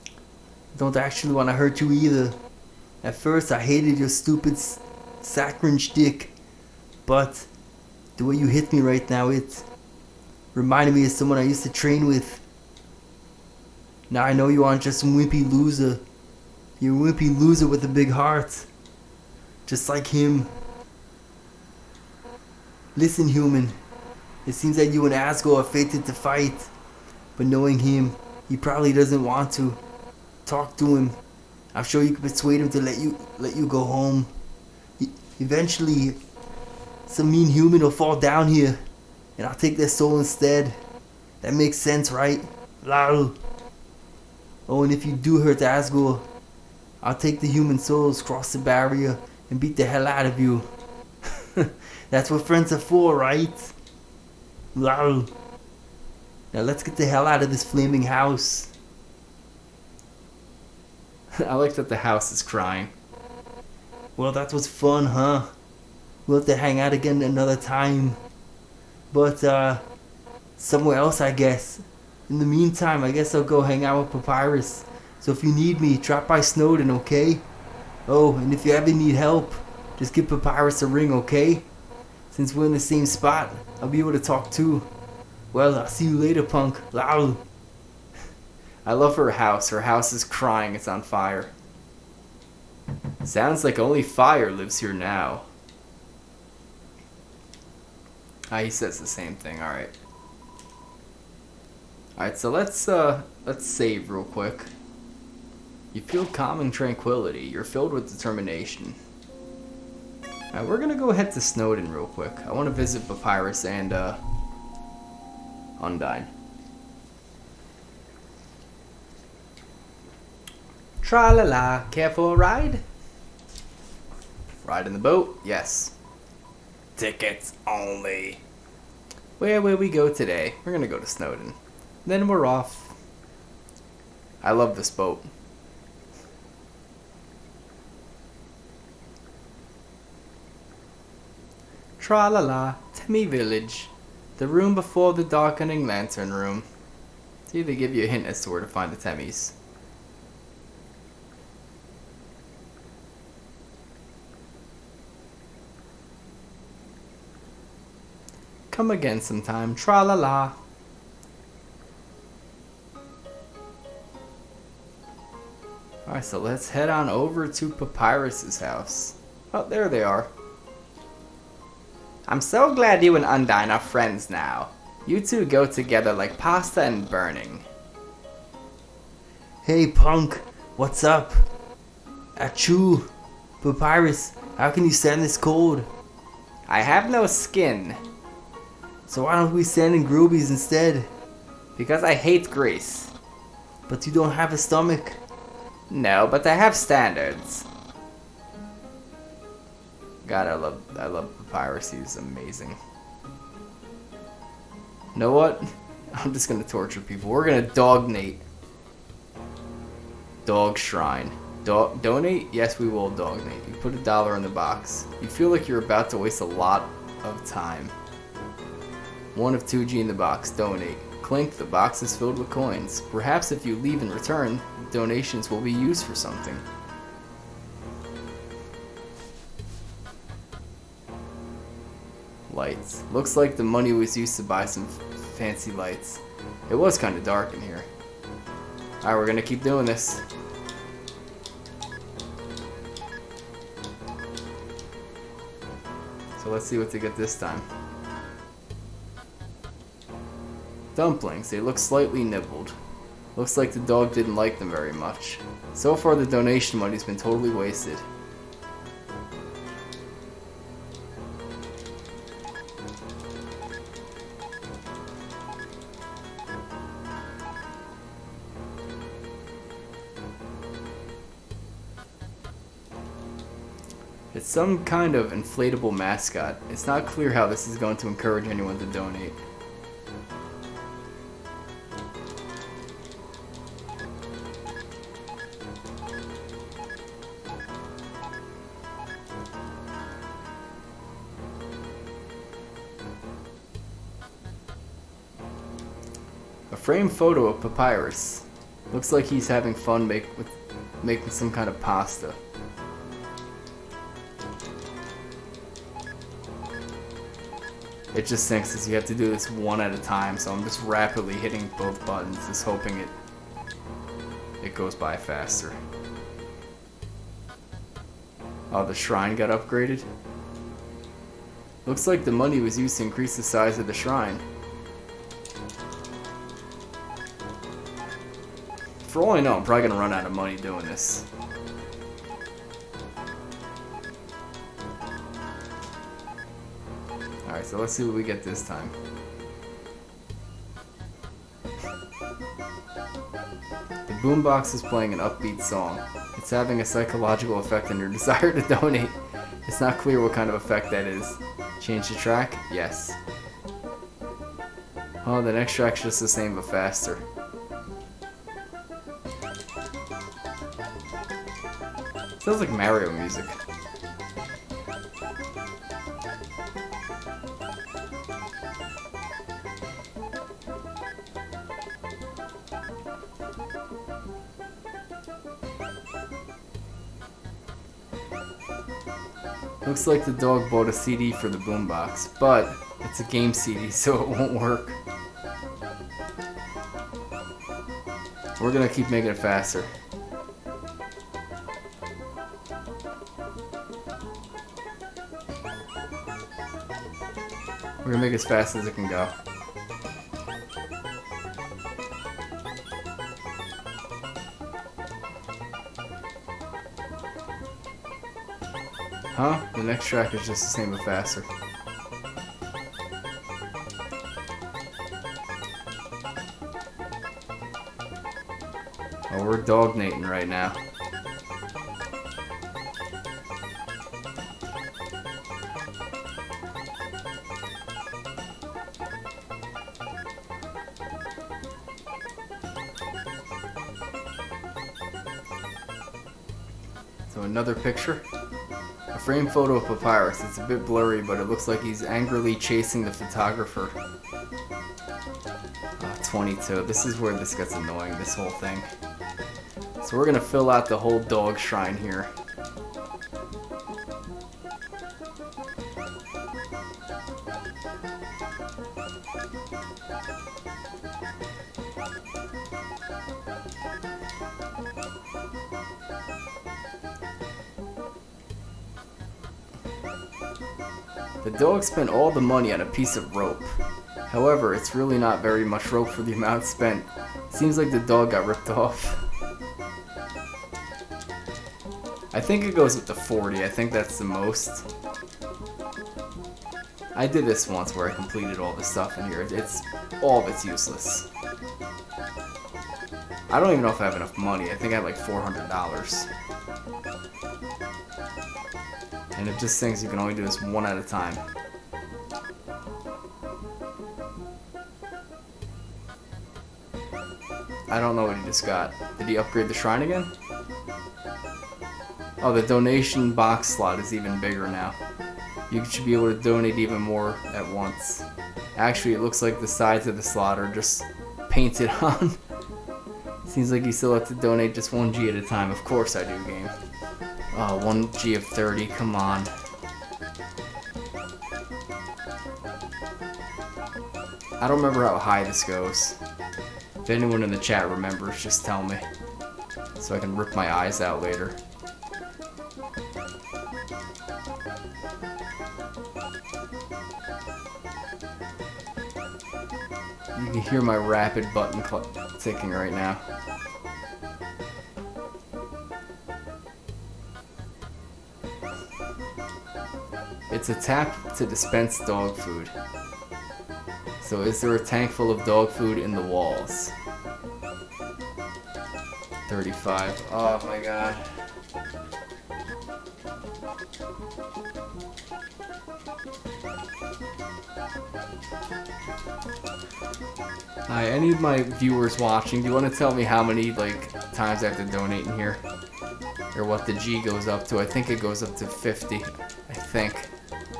I don't actually want to hurt you either. At first I hated your stupid saccharine shtick, but the way you hit me right now, it reminded me of someone I used to train with. Now I know you aren't just some wimpy loser. You're a wimpy loser with a big heart. Just like him. Listen, human. It seems that you and Asgore are fated to fight. But knowing him, he probably doesn't want to. Talk to him. I'm sure you can persuade him to let you go home. Eventually, some mean human will fall down here. And I'll take their soul instead. That makes sense, right? Lol. Oh, and if you do hurt Asgore, I'll take the human souls, cross the barrier, and beat the hell out of you. That's what friends are for, right? Lol. Now let's get the hell out of this flaming house. I like that the house is crying. Well, that was fun, huh? We'll have to hang out again another time. But, somewhere else, I guess. In the meantime, I guess I'll go hang out with Papyrus. So if you need me, drop by Snowden, okay? Oh, and if you ever need help, just give Papyrus a ring, okay? Since we're in the same spot, I'll be able to talk too. Well, I'll see you later, punk. Lol. I love her house. Her house is crying. It's on fire. Sounds like only fire lives here now. Ah, he says the same thing. All right. All right. So let's save real quick. You feel calming tranquility. You're filled with determination. All right, we're gonna go head to Snowden real quick. I want to visit Papyrus and Undyne. Tra-la-la, care for a ride? Ride in the boat? Yes. Tickets only. Where will we go today? We're gonna go to Snowden. Then we're off. I love this boat. Tra-la-la, Temmie Village. The room before the darkening lantern room. See, they give you a hint as to where to find the Temmies. Come again sometime, tra-la-la. Alright, so let's head on over to Papyrus's house. Oh, there they are. I'm so glad you and Undyne are friends now. You two go together like pasta and burning. Hey, punk, what's up? Achoo! Papyrus, how can you stand this cold? I have no skin, So why don't we stand in Groobies instead? because I hate grease. But you don't have a stomach. No, but I have standards. God, I love Papyrus. He's amazing. You know what? I'm just gonna torture people. We're gonna dognate. Dog shrine. Donate? Yes, we will dognate. You put $1 in the box. You feel like you're about to waste a lot of time. 1 of 2G in the box. Donate. Clink, the box is filled with coins. Perhaps if you leave in return, donations will be used for something. Lights. Looks like the money was used to buy some fancy lights. It was kind of dark in here. Alright, we're gonna keep doing this. So let's see what they get this time. Dumplings. They look slightly nibbled. Looks like the dog didn't like them very much. So far the donation money's been totally wasted. It's some kind of inflatable mascot. It's not clear how this is going to encourage anyone to donate. A framed photo of Papyrus. Looks like he's having fun making some kind of pasta. It just stinks as you have to do this one at a time, so I'm just rapidly hitting both buttons, just hoping it goes by faster. Oh, the shrine got upgraded? Looks like the money was used to increase the size of the shrine. For all I know, I'm probably gonna run out of money doing this. Alright, so let's see what we get this time. The boombox is playing an upbeat song. It's having a psychological effect on your desire to donate. It's not clear what kind of effect that is. Change the track? Yes. Oh, the next track's just the same but faster. Sounds like Mario music. Looks like the dog bought a CD for the boombox, but it's a game CD, so it won't work. We're gonna keep making it faster. We're gonna make it as fast as it can go. Huh? The next track is just the same but faster. Oh, we're dognating right now. So another picture. A framed photo of Papyrus. It's a bit blurry, but it looks like he's angrily chasing the photographer. 22. This is where this gets annoying, this whole thing. So we're gonna fill out the whole dog shrine here. The dog spent all the money on a piece of rope. However, it's really not very much rope for the amount spent. Seems like the dog got ripped off. I think it goes up to 40. I think that's the most. I did this once where I completed all the stuff in here. All of it's useless. I don't even know if I have enough money. I think I have like $400. And it just thinks you can only do this one at a time. I don't know what he just got. Did he upgrade the shrine again? Oh, the donation box slot is even bigger now. You should be able to donate even more at once. Actually, it looks like the sides of the slot are just painted on. Seems like you still have to donate just 1G at a time. Of course I do, game. Oh, 1G of 30, come on. I don't remember how high this goes. If anyone in the chat remembers, just tell me. So I can rip my eyes out later. You can hear my rapid button ticking right now. It's a tap to dispense dog food. So is there a tank full of dog food in the walls? 35. Oh my god. Hi, any of my viewers watching, do you want to tell me how many times I have to donate in here? Or what the G goes up to? I think it goes up to 50. I think.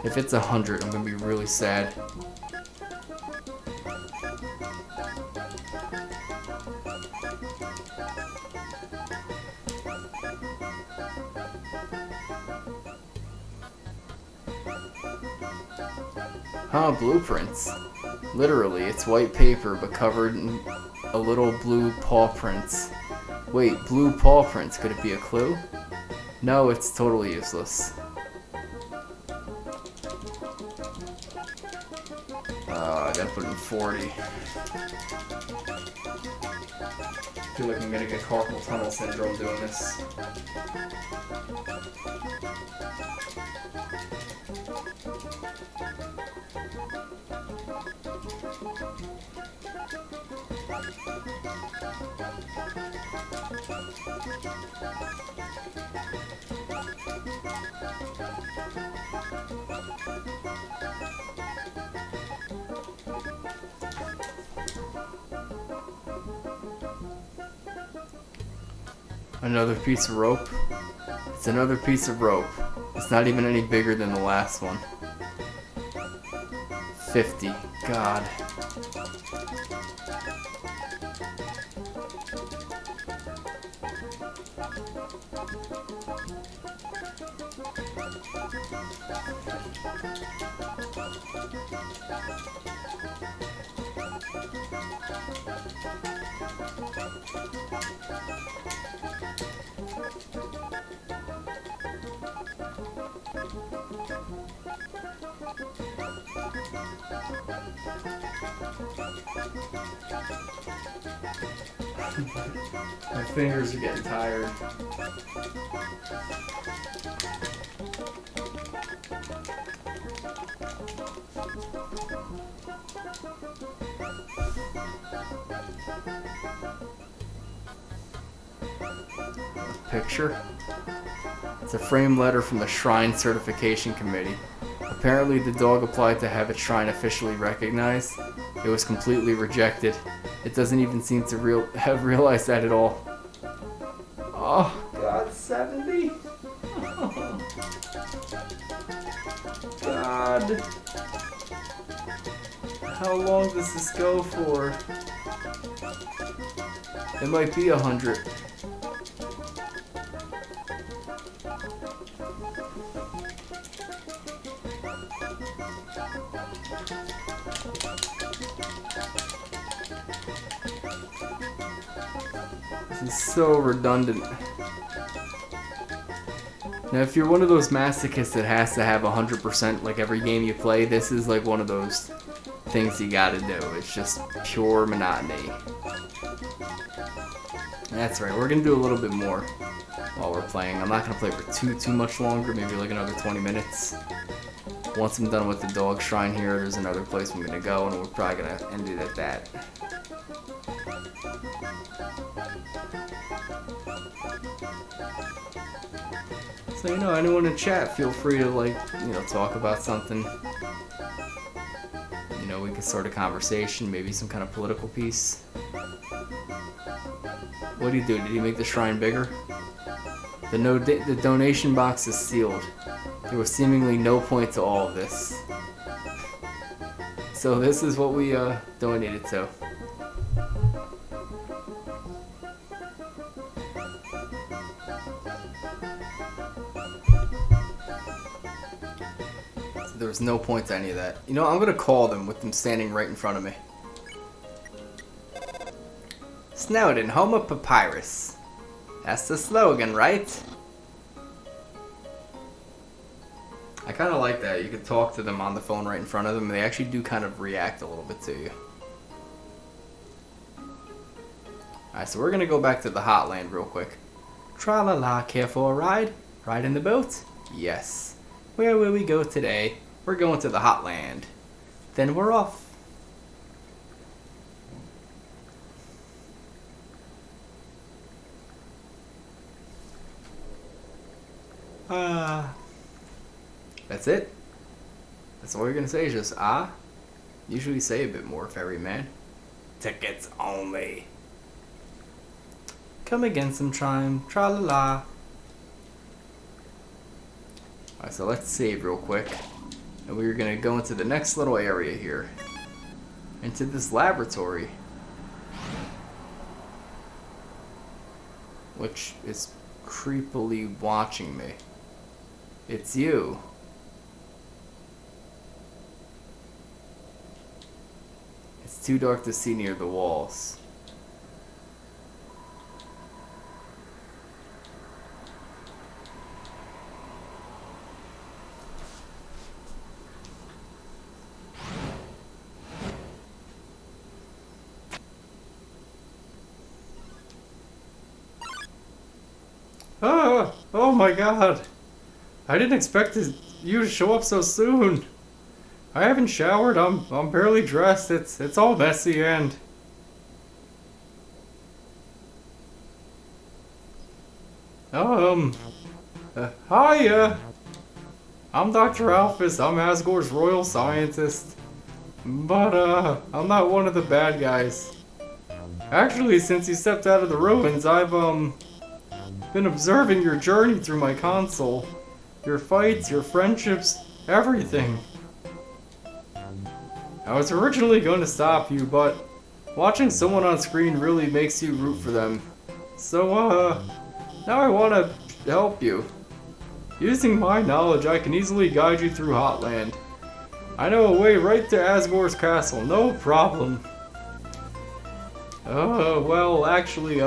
If it's 100, I'm gonna be really sad. Huh, blueprints. Literally, it's white paper but covered in a little blue paw prints. Wait, blue paw prints, could it be a clue? No, it's totally useless. I gotta put in 40. I feel like I'm gonna get carpal tunnel syndrome doing this. Another piece of rope. It's another piece of rope. It's not even any bigger than the last one. 50. God. My fingers are getting tired. Picture. It's a framed letter from the Shrine Certification Committee. Apparently the dog applied to have its shrine officially recognized. It was completely rejected. It doesn't even seem to have realized that at all. Oh, God, 70? Oh, God. How long does this go for? It might be 100. This is so redundant. Now, if you're one of those masochists that has to have 100% like every game you play, this is like one of those things you gotta do. It's just pure monotony. That's right, we're gonna do a little bit more while we're playing. I'm not gonna play for too much longer, maybe like another 20 minutes. Once I'm done with the dog shrine here, there's another place I'm gonna go, and we're probably gonna end it at that. So, you know, anyone in chat, feel free to, like, you know, talk about something. You know, we could start a conversation, maybe some kind of political piece. What do you do? Did you make the shrine bigger? The donation box is sealed. There was seemingly no point to all of this. So this is what we donated to. So there was no point to any of that. You know, I'm gonna call them with them standing right in front of me. Snowden, home of papyrus. That's the slogan, right? I kind of like that. You could talk to them on the phone right in front of them, and they actually do kind of react a little bit to you. Alright, so we're going to go back to the Hotland real quick. Tra-la-la, care for a ride? Ride in the boat? Yes. Where will we go today? We're going to the Hotland. Then we're off. That's it? That's all you're gonna say is just Usually say a bit more, ferryman. Tickets only. Come again sometime, tra-la-la. Alright, so let's save real quick. And we're gonna go into the next little area here. Into this laboratory. Which is creepily watching me. It's you. It's too dark to see near the walls. Oh my God. I didn't expect you to show up so soon. I haven't showered. I'm barely dressed. It's all messy and hi. I'm Dr. Alphys. I'm Asgore's royal scientist. But I'm not one of the bad guys. Actually, since you stepped out of the ruins, I've been observing your journey through my console. Your fights, your friendships, everything. I was originally going to stop you, but watching someone on screen really makes you root for them. So, now I want to help you. Using my knowledge, I can easily guide you through Hotland. I know a way right to Asgore's castle, no problem. Well, actually,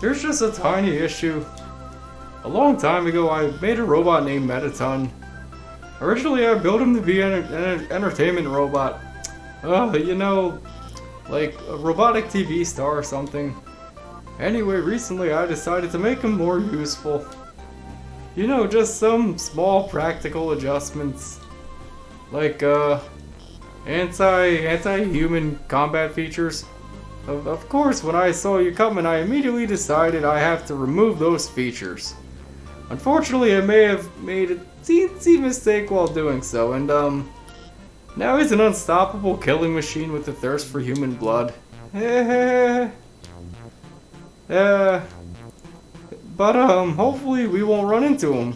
there's just a tiny issue. A long time ago, I made a robot named Metaton. Originally, I built him to be an entertainment robot. You know, like a robotic TV star or something. Anyway, recently I decided to make him more useful. You know, just some small practical adjustments. Like, anti-human combat features. Of course, when I saw you coming, I immediately decided I have to remove those features. Unfortunately, I may have made a teensy mistake while doing so, and now he's an unstoppable killing machine with a thirst for human blood. But hopefully we won't run into him.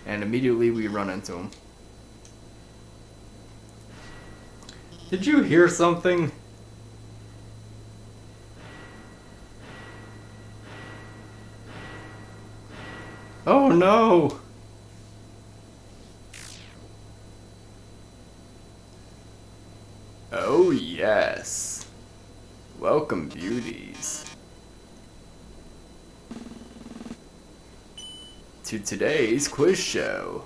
And immediately we run into him. Did you hear something? Oh no! Oh yes. Welcome, beauties, to today's quiz show.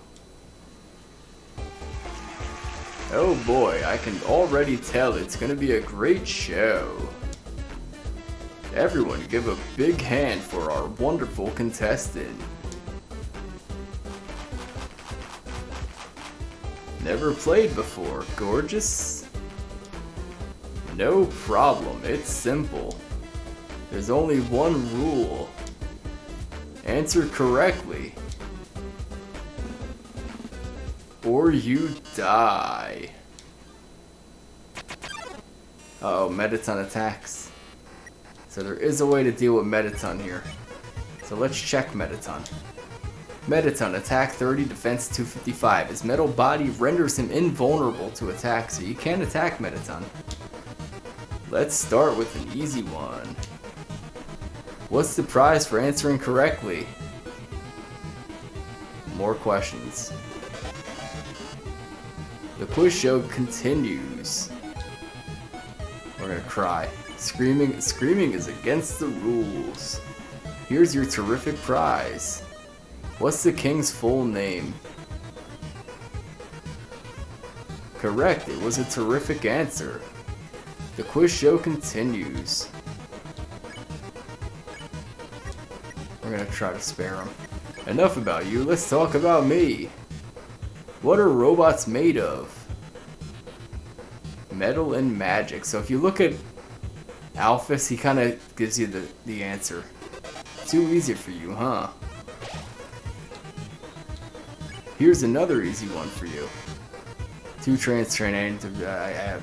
Oh boy, I can already tell it's gonna be a great show. Everyone give a big hand for our wonderful contestant. Never played before, gorgeous? No problem, it's simple. There's only one rule. Answer correctly, or you die. Uh-oh, Metaton attacks. So there is a way to deal with Metaton here. So let's check Metaton. Metaton, attack 30, defense 255. His metal body renders him invulnerable to attack, so you can't attack Metaton. Let's start with an easy one. What's the prize for answering correctly? More questions. The quiz show continues. We're gonna cry. Screaming is against the rules. Here's your terrific prize. What's the king's full name? Correct, it was a terrific answer. The quiz show continues. We're gonna try to spare him. Enough about you, let's talk about me. What are robots made of? Metal and magic. So if you look at Alphys, he kind of gives you the answer. Too easy for you, huh? Here's another easy one for you. Two trans train and I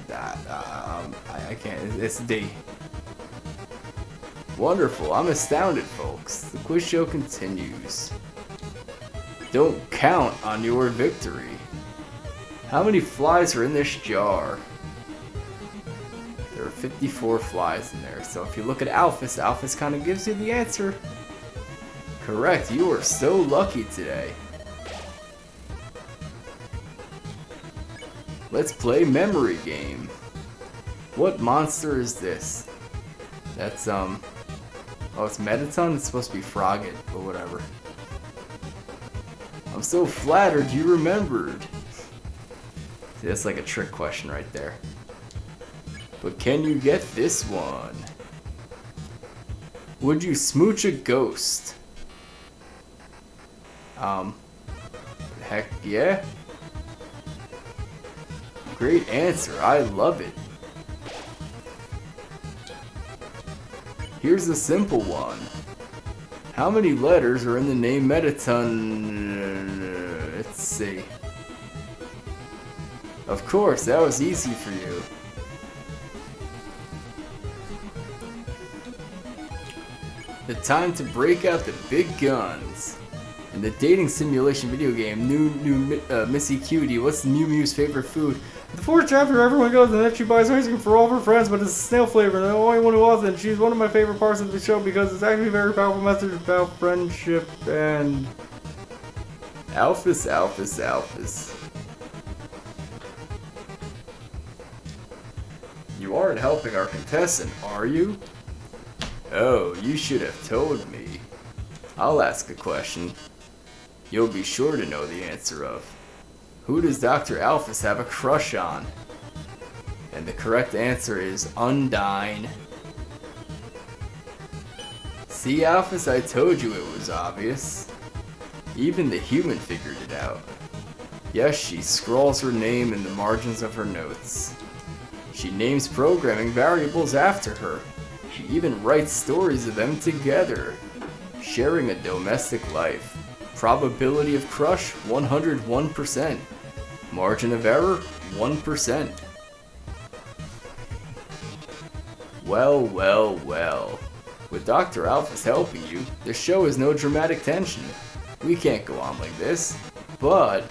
can't. It's D. Wonderful. I'm astounded, folks. The quiz show continues. Don't count on your victory. How many flies are in this jar? There are 54 flies in there. So if you look at Alphys, Alphys kind of gives you the answer. Correct. You are so lucky today. Let's play memory game. What monster is this? That's oh, it's Metaton? It's supposed to be Frogget, but whatever. I'm so flattered you remembered. See, that's like a trick question right there. But can you get this one? Would you smooch a ghost? Heck yeah. Great answer, I love it. Here's a simple one. How many letters are in the name Metaton? Let's see. Of course, that was easy for you. The time to break out the big guns. In the dating simulation video game, Missy Cutie, what's Mew Mew's favorite food? The fourth chapter, everyone goes and then she buys ice cream for all of her friends, but it's snail flavor. The only one who wasn't. She's one of my favorite parts of the show because it's actually a very powerful message about friendship and... Alphys. You aren't helping our contestant, are you? Oh, you should have told me. I'll ask a question you'll be sure to know the answer of. Who does Dr. Alphys have a crush on? And the correct answer is Undyne. See, Alphys, I told you it was obvious. Even the human figured it out. Yes, she scrawls her name in the margins of her notes. She names programming variables after her. She even writes stories of them together. Sharing a domestic life. Probability of crush, 101%. Margin of error, 1%. Well, well, well. With Dr. Alphys helping you, the show is no dramatic tension. We can't go on like this. But,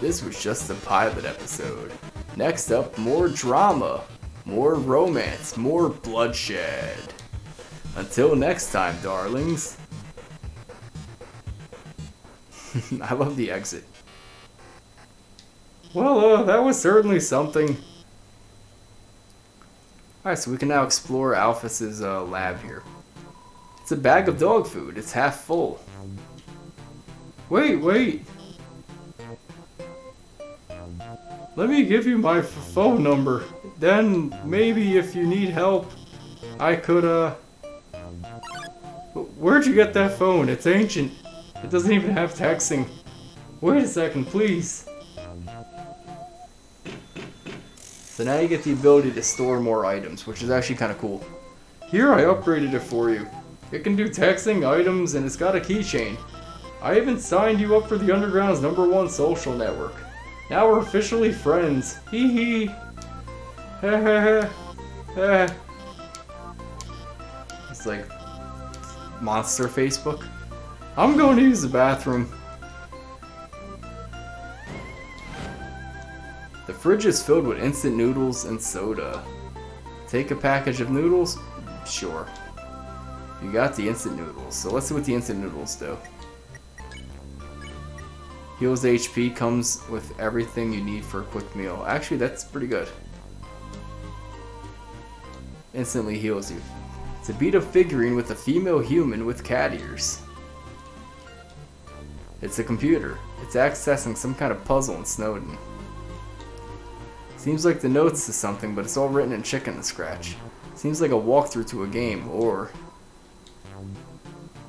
this was just the pilot episode. Next up, more drama, more romance, more bloodshed. Until next time, darlings. I love the exit. Well, that was certainly something. Alright, so we can now explore Alphys's lab here. It's a bag of dog food. It's half full. Wait. Let me give you my phone number. Then, maybe if you need help, I could, Where'd you get that phone? It's ancient. It doesn't even have texting. Wait a second, please. So now you get the ability to store more items, which is actually kind of cool. Here, I upgraded it for you. It can do texting, items, and it's got a keychain. I even signed you up for the Underground's #1 social network. Now we're officially friends. Hee hee. Heh heh heh. It's like monster Facebook. I'm going to use the bathroom. The fridge is filled with instant noodles and soda. Take a package of noodles? Sure. You got the instant noodles, so let's see what the instant noodles do. Heals HP, comes with everything you need for a quick meal. Actually, that's pretty good. Instantly heals you. It's a beat-up figurine with a female human with cat ears. It's a computer. It's accessing some kind of puzzle in Snowden. Seems like the notes to something, but it's all written in chicken scratch. Seems like a walkthrough to a game, or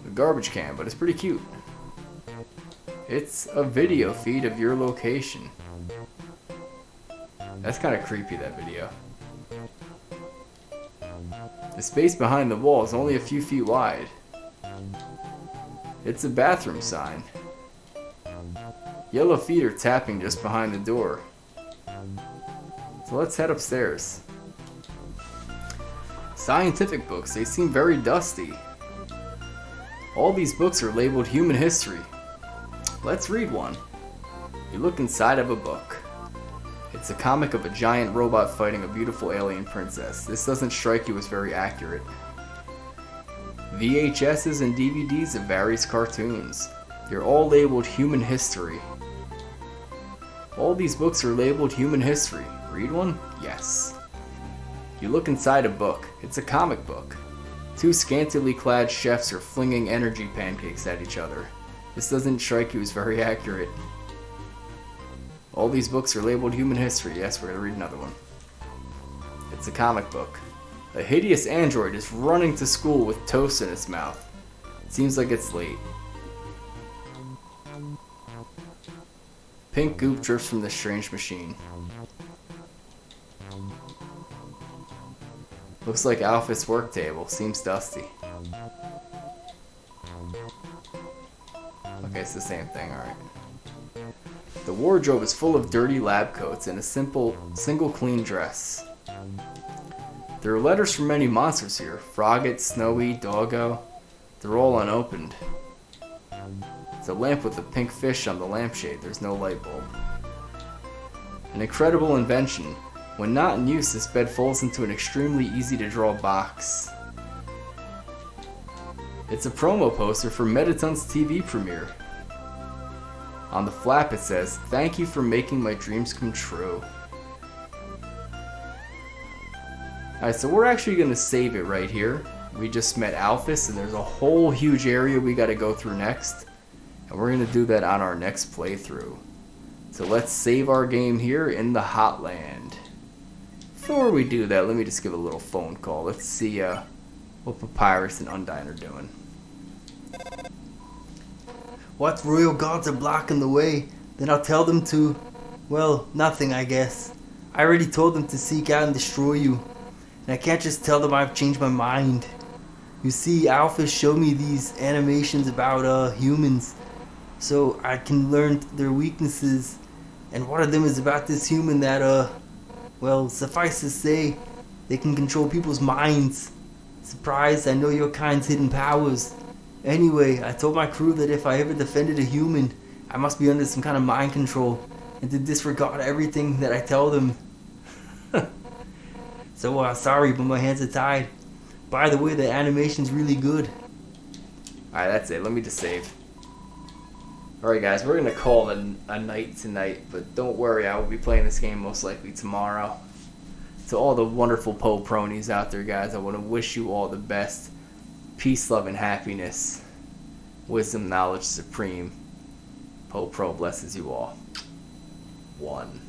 a garbage can, but it's pretty cute. It's a video feed of your location. That's kind of creepy, that video. The space behind the wall is only a few feet wide. It's a bathroom sign. Yellow feet are tapping just behind the door. So let's head upstairs. Scientific books, they seem very dusty. All these books are labeled human history. Let's read one. You look inside of a book. It's a comic of a giant robot fighting a beautiful alien princess. This doesn't strike you as very accurate. VHSs and DVDs of various cartoons. They're all labeled human history. All these books are labeled human history. Read one? Yes. You look inside a book. It's a comic book. Two scantily clad chefs are flinging energy pancakes at each other. This doesn't strike you as very accurate. All these books are labeled human history. Yes, we're gonna read another one. It's a comic book. A hideous android is running to school with toast in its mouth. It seems like it's late. Pink goop drips from the strange machine. Looks like Alphys' work table. Seems dusty. Okay, it's the same thing, alright. The wardrobe is full of dirty lab coats and a single clean dress. There are letters from many monsters here. Frogget, Snowy, Doggo. They're all unopened. It's a lamp with a pink fish on the lampshade. There's no light bulb. An incredible invention. When not in use, this bed folds into an extremely easy to draw box. It's a promo poster for Mediton's TV premiere. On the flap it says, "Thank you for making my dreams come true." Alright, so we're actually going to save it right here. We just met Alphys, and there's a whole huge area we gotta go through next. And we're gonna do that on our next playthrough. So let's save our game here in the Hotland. Before we do that, let me just give a little phone call. Let's see what Papyrus and Undyne are doing. What royal guards are blocking the way? Then I'll tell them to... Well, nothing, I guess. I already told them to seek out and destroy you. And I can't just tell them I've changed my mind. You see, Alphys showed me these animations about humans. So I can learn their weaknesses. And one of them is about this human that, well, suffice to say, they can control people's minds. Surprised, I know your kind's hidden powers. Anyway, I told my crew that if I ever defended a human, I must be under some kind of mind control, and to disregard everything that I tell them. So, sorry, but my hands are tied. By the way, the animation's really good. Alright, that's it. Let me just save. Alright guys, we're going to call it a night tonight, but don't worry, I will be playing this game most likely tomorrow. To all the wonderful Poe Pronies out there, guys, I want to wish you all the best. Peace, love, and happiness. Wisdom, knowledge supreme. Poe Pro blesses you all. 1.